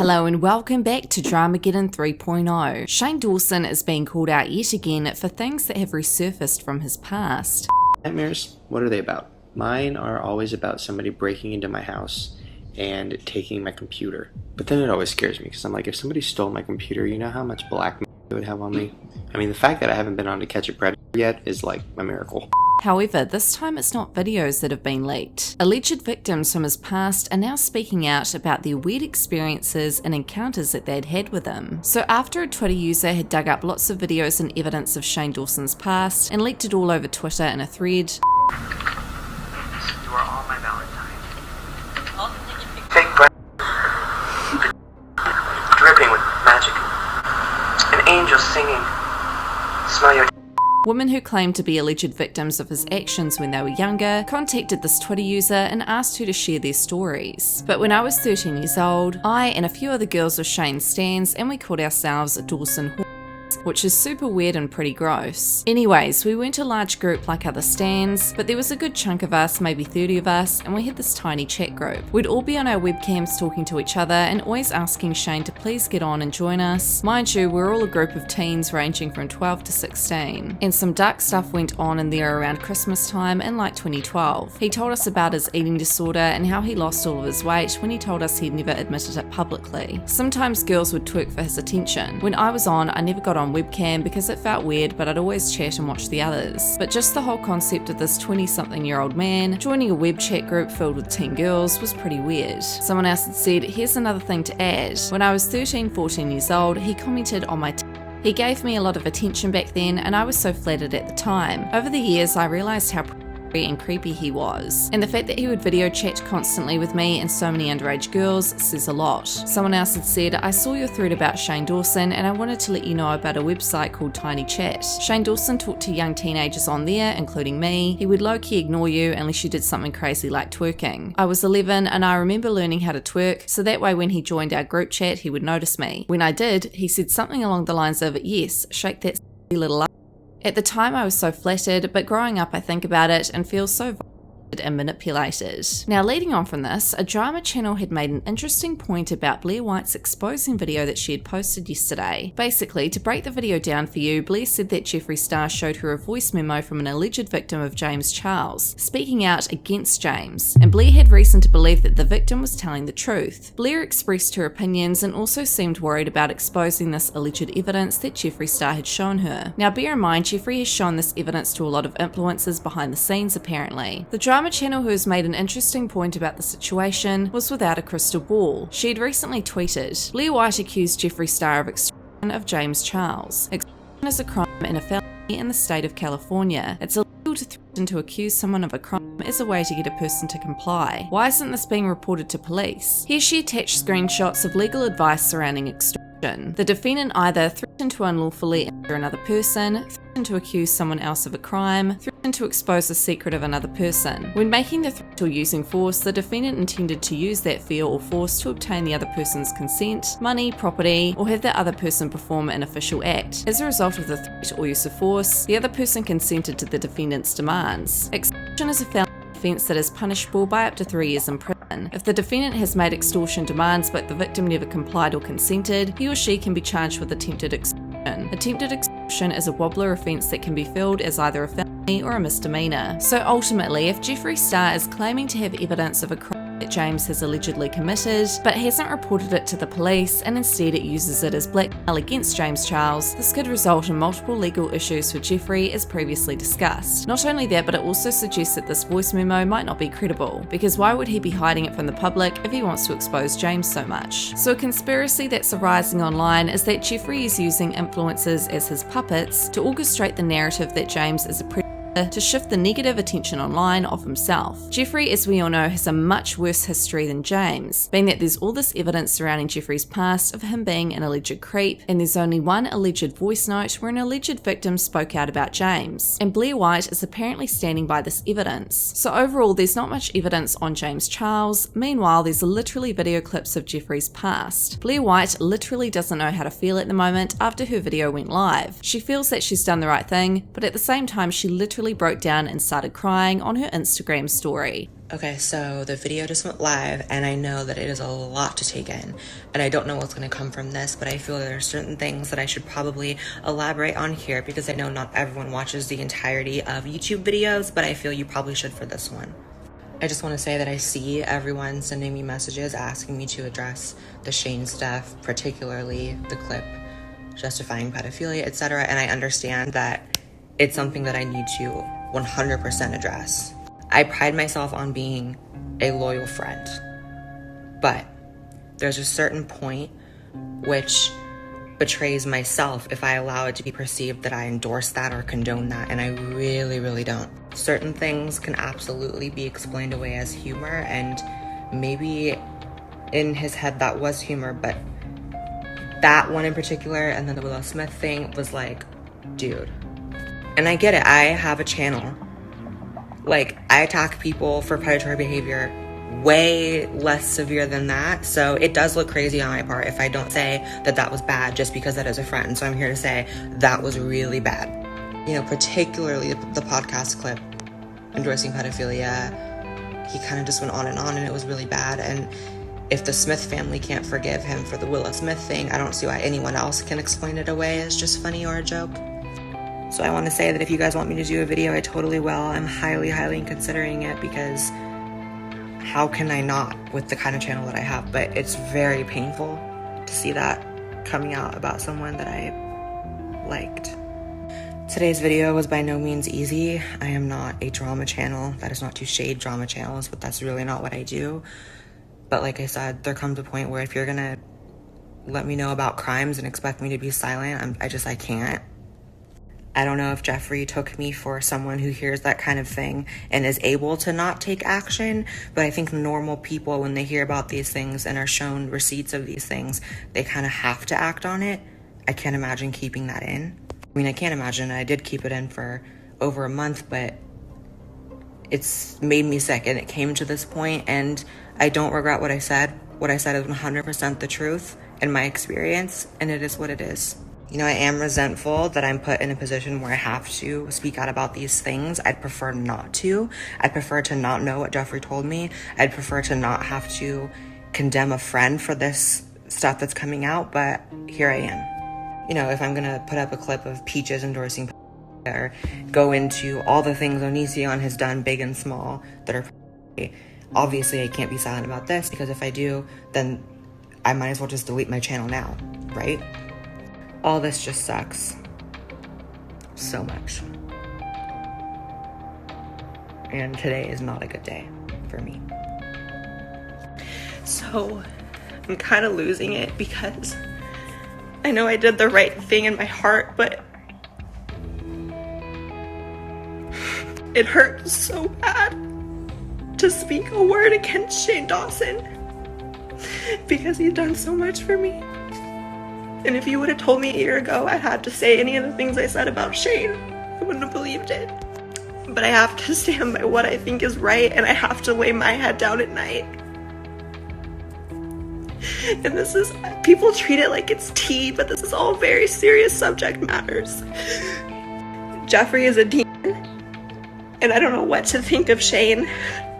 Hello and welcome back to Dramageddon 3.0. Shane Dawson is being called out yet again for things that have resurfaced from his past. Nightmares, what are they about? Mine are always about somebody breaking into my house and taking my computer. But then it always scares me because I'm like, if somebody stole my computer, you know how much blackmail it would have on me? I mean, the fact that I haven't been on to catch a predator yet is like a miracle. However, this time it's not videos that have been leaked. Alleged victims from his past are now speaking out about their weird experiences and encounters that they'd had with him. So after a Twitter user had dug up lots of videos and evidence of Shane Dawson's past and leaked it all over Twitter in a thread, You are all my Valentine. Fake breath. Dripping with magic. An angel singing. Smell your women who claimed to be alleged victims of his actions when they were younger contacted this Twitter user and asked her to share their stories. But when I was 13 years old, I and a few other girls were Shane's stans and we called ourselves Dawson Whores, which is super weird and pretty gross. Anyways, we weren't a large group like other stans, but there was a good chunk of us, maybe 30 of us, and we had this tiny chat group. We'd all be on our webcams talking to each other and always asking Shane to please get on and join us. Mind you, we're all a group of teens ranging from 12 to 16. And some dark stuff went on in there around Christmas time in like 2012. He told us about his eating disorder and how he lost all of his weight when he told us he'd never admitted it publicly. Sometimes girls would twerk for his attention. When I was on, I never got on webcam because it felt weird, but I'd always chat and watch the others. But just the whole concept of this 20-something-year-old man joining a web chat group filled with teen girls was pretty weird. Someone else had said, here's another thing to add. When I was 13-14 years old, he commented on my He gave me a lot of attention back then and I was so flattered at the time. Over the years, I realised how and creepy he was, and the fact that he would video chat constantly with me and so many underage girls says a lot. Someone else had said, I saw your thread about Shane Dawson and I wanted to let you know about a website called Tiny Chat. Shane Dawson talked to young teenagers on there, including me. He would low-key ignore you unless you did something crazy like twerking. I was 11 and I remember learning how to twerk, so that way when he joined our group chat he would notice me. When I did, he said something along the lines of, yes, shake that little up. At the time I was so flattered, but growing up I think about it and feel so and manipulated. Now leading on from this, a drama channel had made an interesting point about Blair White's exposing video that she had posted yesterday. Basically, to break the video down for you, Blair said that Jeffree Star showed her a voice memo from an alleged victim of James Charles, speaking out against James, and Blair had reason to believe that the victim was telling the truth. Blair expressed her opinions and also seemed worried about exposing this alleged evidence that Jeffree Star had shown her. Now bear in mind, Jeffree has shown this evidence to a lot of influencers behind the scenes apparently. The drama channel, who has made an interesting point about the situation, was without a crystal ball. She had recently tweeted, Blair White accused Jeffree Star of extortion of James Charles. Extortion is a crime and a felony in the state of California. It's illegal to threaten to accuse someone of a crime as a way to get a person to comply. Why isn't this being reported to police? Here she attached screenshots of legal advice surrounding extortion. The defendant either threatened to unlawfully injure another person, threatened to accuse someone else of a crime, threatened to expose the secret of another person. When making the threat or using force, the defendant intended to use that fear or force to obtain the other person's consent, money, property, or have the other person perform an official act. As a result of the threat or use of force, the other person consented to the defendant's demands. Extortion is a felony offence that is punishable by up to 3 years in prison. If the defendant has made extortion demands but the victim never complied or consented, he or she can be charged with attempted extortion. Attempted extortion is a wobbler offence that can be filled as either a felony or a misdemeanor. So ultimately, if Jeffree Star is claiming to have evidence of a crime that James has allegedly committed, but hasn't reported it to the police and instead it uses it as blackmail against James Charles, this could result in multiple legal issues for Jeffree as previously discussed. Not only that, but it also suggests that this voice memo might not be credible, because why would he be hiding it from the public if he wants to expose James so much? So a conspiracy that's arising online is that Jeffree is using influencers as his puppets to orchestrate the narrative that James is a predator, to shift the negative attention online off himself. Jeffree, as we all know, has a much worse history than James, being that there's all this evidence surrounding Jeffree's past of him being an alleged creep, and there's only one alleged voice note where an alleged victim spoke out about James, and Blair White is apparently standing by this evidence. So overall, there's not much evidence on James Charles. Meanwhile, there's literally video clips of Jeffree's past. Blair White literally doesn't know how to feel at the moment after her video went live. She feels that she's done the right thing, but at the same time, she literally literally broke down and started crying on her Instagram story. Okay, so the video just went live, and I know that it is a lot to take in, and I don't know what's going to come from this, but I feel there are certain things that I should probably elaborate on here, because I know not everyone watches the entirety of YouTube videos, but I feel you probably should for this one. I just want to say that I see everyone sending me messages asking me to address the Shane stuff, particularly the clip justifying pedophilia, etc., and I understand that it's something that I need to 100% address. I pride myself on being a loyal friend, but there's a certain point which betrays myself if I allow it to be perceived that I endorse that or condone that, and I really, really don't. Certain things can absolutely be explained away as humor, and maybe in his head that was humor, but that one in particular, and then the Willow Smith thing, was like, dude. And I get it, I have a channel. Like, I attack people for predatory behavior way less severe than that, so it does look crazy on my part if I don't say that that was bad just because that is a friend. So I'm here to say that was really bad. You know, particularly the podcast clip endorsing pedophilia, he kind of just went on, and it was really bad. And if the Smith family can't forgive him for the Willow Smith thing, I don't see why anyone else can explain it away as just funny or a joke. So I want to say that if you guys want me to do a video, I totally will. I'm highly considering it, because how can I not with the kind of channel that I have? But it's very painful to see that coming out about someone that I liked. Today's video was by no means easy. I am not a drama channel. That is not to shade drama channels, but that's really not what I do. But like I said, there comes a point where if you're gonna let me know about crimes and expect me to be silent, I can't. I don't know if Jeffree took me for someone who hears that kind of thing and is able to not take action, but I think normal people, when they hear about these things and are shown receipts of these things, they kind of have to act on it. I can't imagine keeping that in. I mean, I can't imagine. I did keep it in for over a month, but it's made me sick, and it came to this point, and I don't regret what I said. What I said is 100% the truth in my experience, and it is what it is. You know, I am resentful that I'm put in a position where I have to speak out about these things. I'd prefer not to. I'd prefer to not know what Jeffree told me. I'd prefer to not have to condemn a friend for this stuff that's coming out, but here I am. You know, if I'm gonna put up a clip of Peaches endorsing or go into all the things Onision has done, big and small, that are obviously I can't be silent about this, because if I do, then I might as well just delete my channel now, right? All this just sucks so much. And today is not a good day for me. So I'm kind of losing it, because I know I did the right thing in my heart, but it hurts so bad to speak a word against Shane Dawson, because he's done so much for me. And if you would have told me a year ago I had to say any of the things I said about Shane, I wouldn't have believed it. But I have to stand by what I think is right, and I have to lay my head down at night. And this is, people treat it like it's tea, but this is all very serious subject matters. Jeffree is a demon, and I don't know what to think of Shane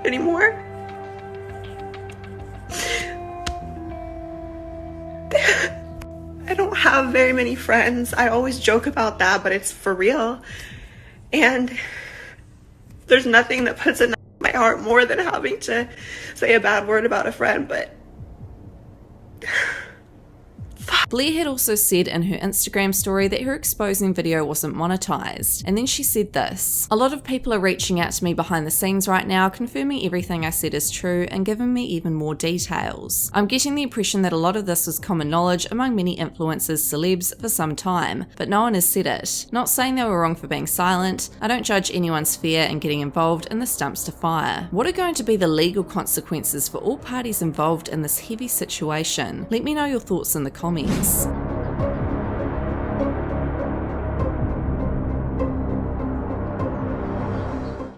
anymore. I don't have very many friends. I always joke about that, but it's for real. And there's nothing that puts a knife in my heart more than having to say a bad word about a friend, but Blair had also said in her Instagram story that her exposing video wasn't monetized, and then she said this: "A lot of people are reaching out to me behind the scenes right now, confirming everything I said is true and giving me even more details. I'm getting the impression that a lot of this was common knowledge among many influencers, celebs for some time, but no one has said it. Not saying they were wrong for being silent. I don't judge anyone's fear in getting involved in this dumpster fire. What are going to be the legal consequences for all parties involved in this heavy situation? Let me know your thoughts in the comments."